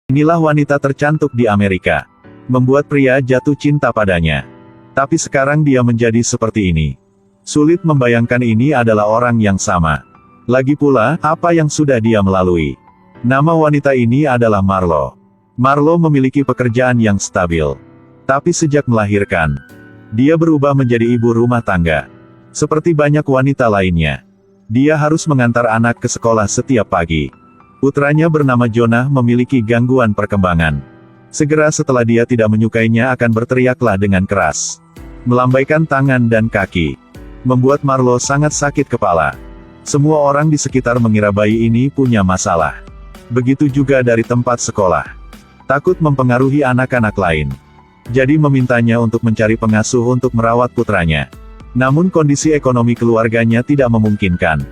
Inilah wanita tercantik di Amerika. Membuat pria jatuh cinta padanya. Tapi sekarang dia menjadi seperti ini. Sulit membayangkan ini adalah orang yang sama. Lagi pula, apa yang sudah dia melalui. Nama wanita ini adalah Marlo. Marlo memiliki pekerjaan yang stabil. Tapi sejak melahirkan, dia berubah menjadi ibu rumah tangga. Seperti banyak wanita lainnya. Dia harus mengantar anak ke sekolah setiap pagi. Putranya bernama Jonah memiliki gangguan perkembangan. Segera setelah dia tidak menyukainya akan berteriaklah dengan keras. Melambaikan tangan dan kaki. Membuat Marlo sangat sakit kepala. Semua orang di sekitar mengira bayi ini punya masalah. Begitu juga dari tempat sekolah. Takut mempengaruhi anak-anak lain. Jadi memintanya untuk mencari pengasuh untuk merawat putranya. Namun kondisi ekonomi keluarganya tidak memungkinkan.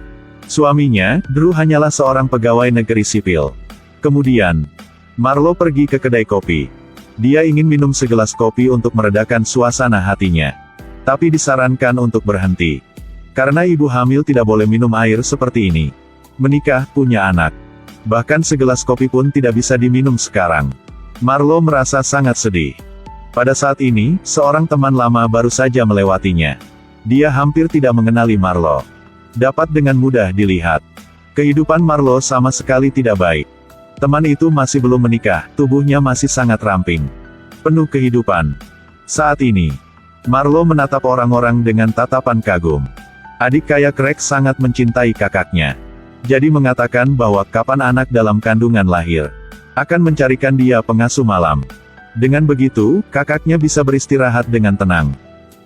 Suaminya, Drew hanyalah seorang pegawai negeri sipil. Kemudian, Marlo pergi ke kedai kopi. Dia ingin minum segelas kopi untuk meredakan suasana hatinya. Tapi disarankan untuk berhenti. Karena ibu hamil tidak boleh minum air seperti ini. Menikah, punya anak. Bahkan segelas kopi pun tidak bisa diminum sekarang. Marlo merasa sangat sedih. Pada saat ini, seorang teman lama baru saja melewatinya. Dia hampir tidak mengenali Marlo. Dapat dengan mudah dilihat. Kehidupan Marlo sama sekali tidak baik. Teman itu masih belum menikah, tubuhnya masih sangat ramping. Penuh kehidupan. Saat ini, Marlo menatap orang-orang dengan tatapan kagum. Adik kaya Craig sangat mencintai kakaknya. Jadi mengatakan bahwa kapan anak dalam kandungan lahir, akan mencarikan dia pengasuh malam. Dengan begitu, kakaknya bisa beristirahat dengan tenang.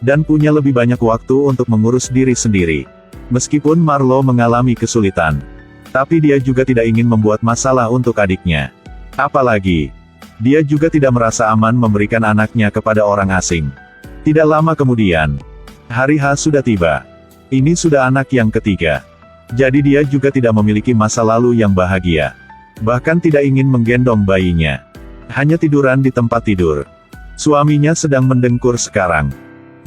Dan punya lebih banyak waktu untuk mengurus diri sendiri. Meskipun Marlo mengalami kesulitan. Tapi dia juga tidak ingin membuat masalah untuk adiknya. Apalagi, dia juga tidak merasa aman memberikan anaknya kepada orang asing. Tidak lama kemudian, hari H sudah tiba. Ini sudah anak yang ketiga. Jadi dia juga tidak memiliki masa lalu yang bahagia. Bahkan tidak ingin menggendong bayinya. Hanya tiduran di tempat tidur. Suaminya sedang mendengkur sekarang.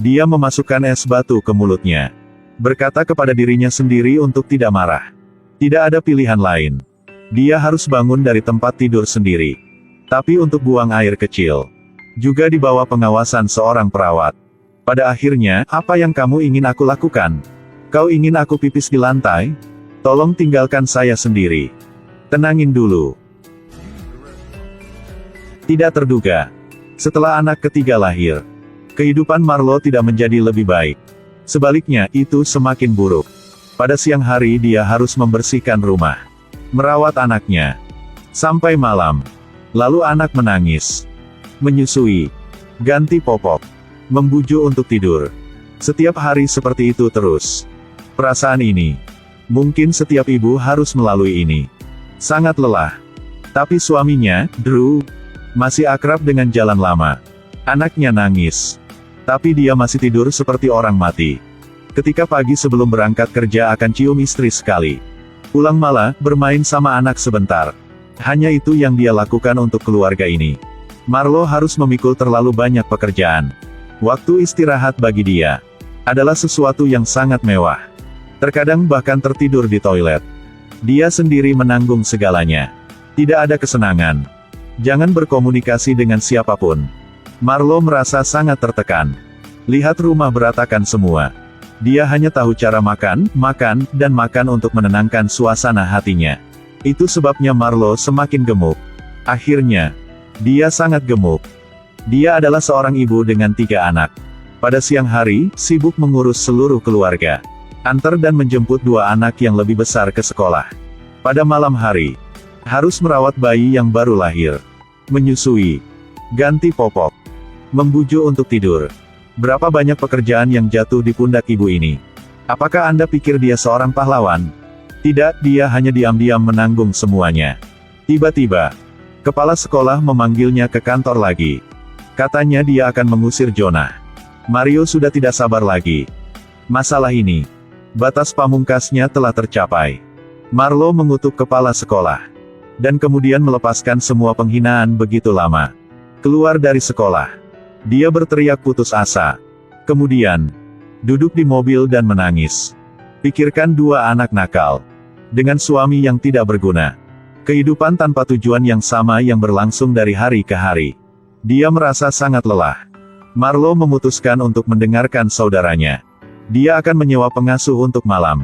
Dia memasukkan es batu ke mulutnya. Berkata kepada dirinya sendiri untuk tidak marah. Tidak ada pilihan lain. Dia harus bangun dari tempat tidur sendiri. Tapi untuk buang air kecil. Juga di bawah pengawasan seorang perawat. Pada akhirnya, apa yang kamu ingin aku lakukan? Kau ingin aku pipis di lantai? Tolong tinggalkan saya sendiri. Tenangin dulu. Tidak terduga. Setelah anak ketiga lahir, kehidupan Marlo tidak menjadi lebih baik. Sebaliknya, itu semakin buruk. Pada siang hari dia harus membersihkan rumah. Merawat anaknya. Sampai malam. Lalu anak menangis. Menyusui. Ganti popok. Membujuk untuk tidur. Setiap hari seperti itu terus. Perasaan ini. Mungkin setiap ibu harus melalui ini. Sangat lelah. Tapi suaminya, Drew, masih akrab dengan jalan lama. Anaknya nangis. Tapi dia masih tidur seperti orang mati. Ketika pagi sebelum berangkat kerja akan cium istri sekali. Pulang malah, bermain sama anak sebentar. Hanya itu yang dia lakukan untuk keluarga ini. Marlo harus memikul terlalu banyak pekerjaan. Waktu istirahat bagi dia adalah sesuatu yang sangat mewah. Terkadang bahkan tertidur di toilet. Dia sendiri menanggung segalanya. Tidak ada kesenangan. Jangan berkomunikasi dengan siapapun. Marlo merasa sangat tertekan. Lihat rumah berantakan semua. Dia hanya tahu cara makan, dan makan untuk menenangkan suasana hatinya. Itu sebabnya Marlo semakin gemuk. Akhirnya, dia sangat gemuk. Dia adalah seorang ibu dengan 3 anak. Pada siang hari, sibuk mengurus seluruh keluarga. Antar dan menjemput 2 anak yang lebih besar ke sekolah. Pada malam hari, harus merawat bayi yang baru lahir. Menyusui. Ganti popok. Membujuk untuk tidur. Berapa banyak pekerjaan yang jatuh di pundak ibu ini. Apakah Anda pikir dia seorang pahlawan? Tidak, dia hanya diam-diam menanggung semuanya. Tiba-tiba, kepala sekolah memanggilnya ke kantor lagi. Katanya dia akan mengusir Jonah. Mario sudah tidak sabar lagi. Masalah ini, batas pamungkasnya telah tercapai. Marlo mengutuk kepala sekolah. Dan kemudian melepaskan semua penghinaan begitu lama. Keluar dari sekolah. Dia berteriak putus asa. Kemudian, duduk di mobil dan menangis. Pikirkan 2 anak nakal. Dengan suami yang tidak berguna. Kehidupan tanpa tujuan yang sama yang berlangsung dari hari ke hari. Dia merasa sangat lelah. Marlo memutuskan untuk mendengarkan saudaranya. Dia akan menyewa pengasuh untuk malam.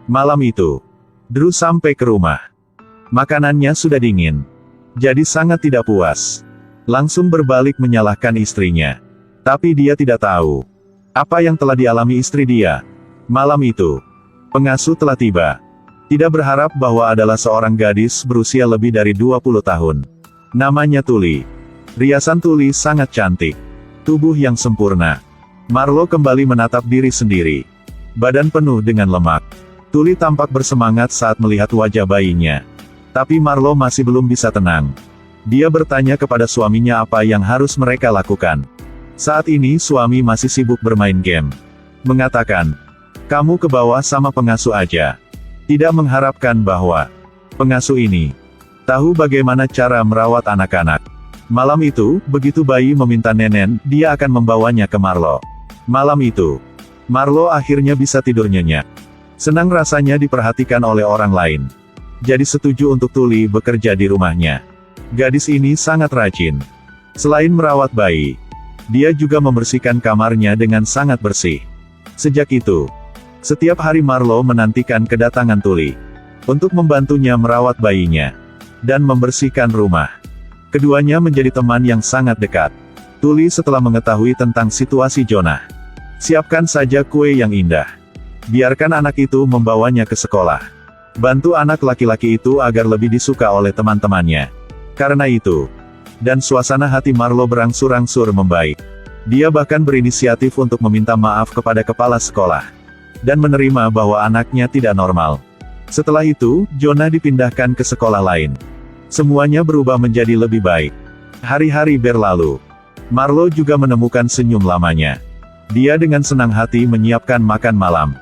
Malam itu, Drew sampai ke rumah. Makanannya sudah dingin. Jadi sangat tidak puas. Langsung berbalik menyalahkan istrinya. Tapi dia tidak tahu apa yang telah dialami istri dia. Malam itu, pengasuh telah tiba. Tidak berharap bahwa adalah seorang gadis berusia lebih dari 20 tahun. Namanya Tuli. Riasan Tuli sangat cantik. Tubuh yang sempurna. Marlo kembali menatap diri sendiri. Badan penuh dengan lemak. Tuli tampak bersemangat saat melihat wajah bayinya. Tapi Marlo masih belum bisa tenang. Dia bertanya kepada suaminya apa yang harus mereka lakukan. Saat ini suami masih sibuk bermain game. Mengatakan, "Kamu ke bawah sama pengasuh aja." Tidak mengharapkan bahwa pengasuh ini tahu bagaimana cara merawat anak-anak. Malam itu, begitu bayi meminta nenen, dia akan membawanya ke Marlo. Malam itu, Marlo akhirnya bisa tidur nyenyak. Senang rasanya diperhatikan oleh orang lain. Jadi setuju untuk Tuli bekerja di rumahnya. Gadis ini sangat rajin. Selain merawat bayi, dia juga membersihkan kamarnya dengan sangat bersih. Sejak itu, setiap hari Marlo menantikan kedatangan Tuli untuk membantunya merawat bayinya dan membersihkan rumah. Keduanya menjadi teman yang sangat dekat. Tuli setelah mengetahui tentang situasi Jonah. Siapkan saja kue yang indah. Biarkan anak itu membawanya ke sekolah. Bantu anak laki-laki itu agar lebih disuka oleh teman-temannya. Karena itu, dan suasana hati Marlo berangsur-angsur membaik. Dia bahkan berinisiatif untuk meminta maaf kepada kepala sekolah. Dan menerima bahwa anaknya tidak normal. Setelah itu, Jonah dipindahkan ke sekolah lain. Semuanya berubah menjadi lebih baik. Hari-hari berlalu. Marlo juga menemukan senyum lamanya. Dia dengan senang hati menyiapkan makan malam.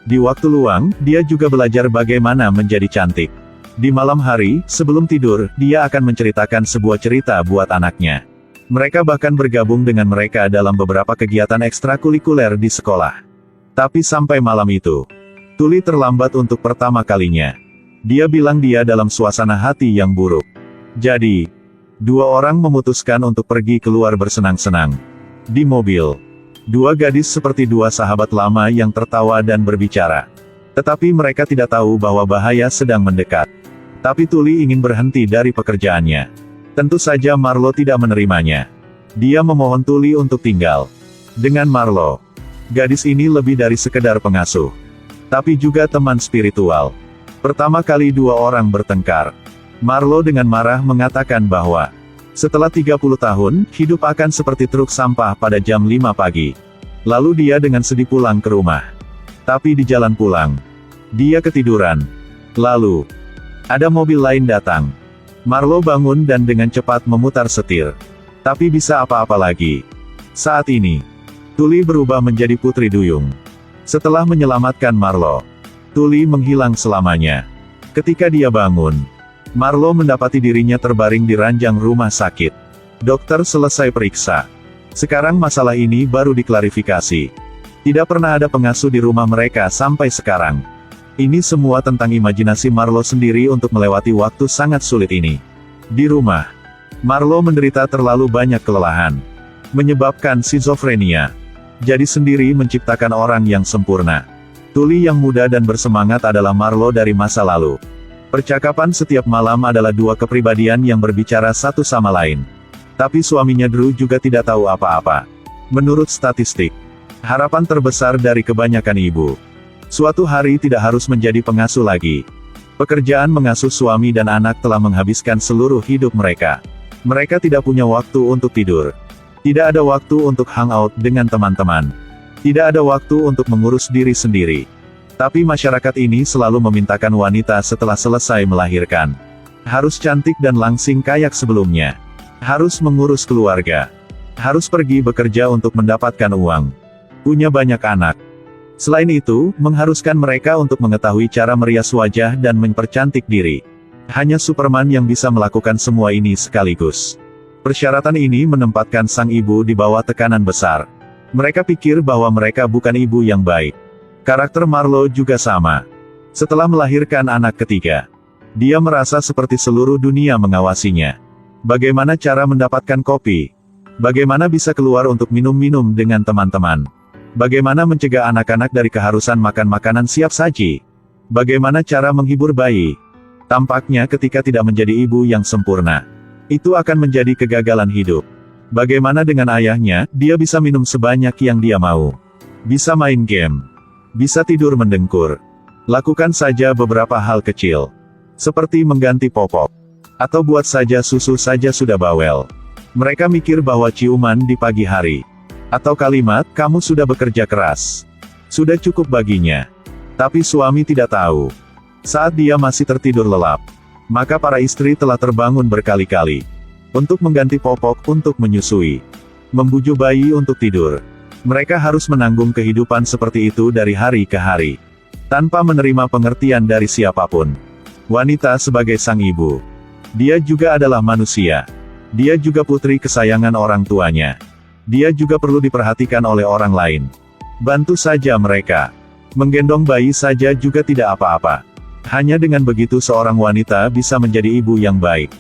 Di waktu luang, dia juga belajar bagaimana menjadi cantik. Di malam hari, sebelum tidur, dia akan menceritakan sebuah cerita buat anaknya. Mereka bahkan bergabung dengan mereka dalam beberapa kegiatan ekstrakurikuler di sekolah. Tapi sampai malam itu, Tuli terlambat untuk pertama kalinya. Dia bilang dia dalam suasana hati yang buruk. Jadi, dua orang memutuskan untuk pergi keluar bersenang-senang. Di mobil, dua gadis seperti dua sahabat lama yang tertawa dan berbicara. Tetapi mereka tidak tahu bahwa bahaya sedang mendekat. Tapi Tuli ingin berhenti dari pekerjaannya. Tentu saja Marlo tidak menerimanya. Dia memohon Tuli untuk tinggal. Dengan Marlo, gadis ini lebih dari sekedar pengasuh, tapi juga teman spiritual. Pertama kali dua orang bertengkar. Marlo dengan marah mengatakan bahwa setelah 30 tahun, hidup akan seperti truk sampah pada jam 5 pagi. Lalu dia dengan sedih pulang ke rumah. Tapi di jalan pulang, dia ketiduran. Lalu, ada mobil lain datang. Marlo bangun dan dengan cepat memutar setir. Tapi bisa apa-apa lagi. Saat ini, Tuli berubah menjadi putri duyung. Setelah menyelamatkan Marlo, Tuli menghilang selamanya. Ketika dia bangun, Marlo mendapati dirinya terbaring di ranjang rumah sakit. Dokter selesai periksa. Sekarang masalah ini baru diklarifikasi. Tidak pernah ada pengasuh di rumah mereka sampai sekarang. Ini semua tentang imajinasi Marlo sendiri untuk melewati waktu sangat sulit ini. Di rumah, Marlo menderita terlalu banyak kelelahan, menyebabkan skizofrenia. Jadi sendiri menciptakan orang yang sempurna. Tuli yang muda dan bersemangat adalah Marlo dari masa lalu. Percakapan setiap malam adalah dua kepribadian yang berbicara satu sama lain. Tapi suaminya Drew juga tidak tahu apa-apa. Menurut statistik, harapan terbesar dari kebanyakan ibu, suatu hari tidak harus menjadi pengasuh lagi. Pekerjaan mengasuh suami dan anak telah menghabiskan seluruh hidup mereka. Mereka tidak punya waktu untuk tidur. Tidak ada waktu untuk hangout dengan teman-teman. Tidak ada waktu untuk mengurus diri sendiri. Tapi masyarakat ini selalu memintakan wanita setelah selesai melahirkan. Harus cantik dan langsing kayak sebelumnya. Harus mengurus keluarga. Harus pergi bekerja untuk mendapatkan uang. Punya banyak anak. Selain itu, mengharuskan mereka untuk mengetahui cara merias wajah dan mempercantik diri. Hanya Superman yang bisa melakukan semua ini sekaligus. Persyaratan ini menempatkan sang ibu di bawah tekanan besar. Mereka pikir bahwa mereka bukan ibu yang baik. Karakter Marlo juga sama. Setelah melahirkan anak ketiga, Dia merasa seperti seluruh dunia mengawasinya. Bagaimana cara mendapatkan kopi? Bagaimana bisa keluar untuk minum-minum dengan teman-teman? Bagaimana mencegah anak-anak dari keharusan makan makanan siap saji? Bagaimana cara menghibur bayi? Tampaknya ketika tidak menjadi ibu yang sempurna, itu akan menjadi kegagalan hidup. Bagaimana dengan ayahnya? Dia bisa minum sebanyak yang dia mau. Bisa main game. Bisa tidur mendengkur. Lakukan saja beberapa hal kecil. Seperti mengganti popok. Atau buat saja susu saja sudah bawel. Mereka mikir bahwa ciuman di pagi hari. Atau kalimat, kamu sudah bekerja keras. Sudah cukup baginya. Tapi suami tidak tahu. Saat dia masih tertidur lelap, maka para istri telah terbangun berkali-kali. Untuk mengganti popok, untuk menyusui. Membujuk bayi untuk tidur. Mereka harus menanggung kehidupan seperti itu dari hari ke hari. Tanpa menerima pengertian dari siapapun. Wanita sebagai sang ibu. Dia juga adalah manusia. Dia juga putri kesayangan orang tuanya. Dia juga perlu diperhatikan oleh orang lain. Bantu saja mereka. Menggendong bayi saja juga tidak apa-apa. Hanya dengan begitu seorang wanita bisa menjadi ibu yang baik.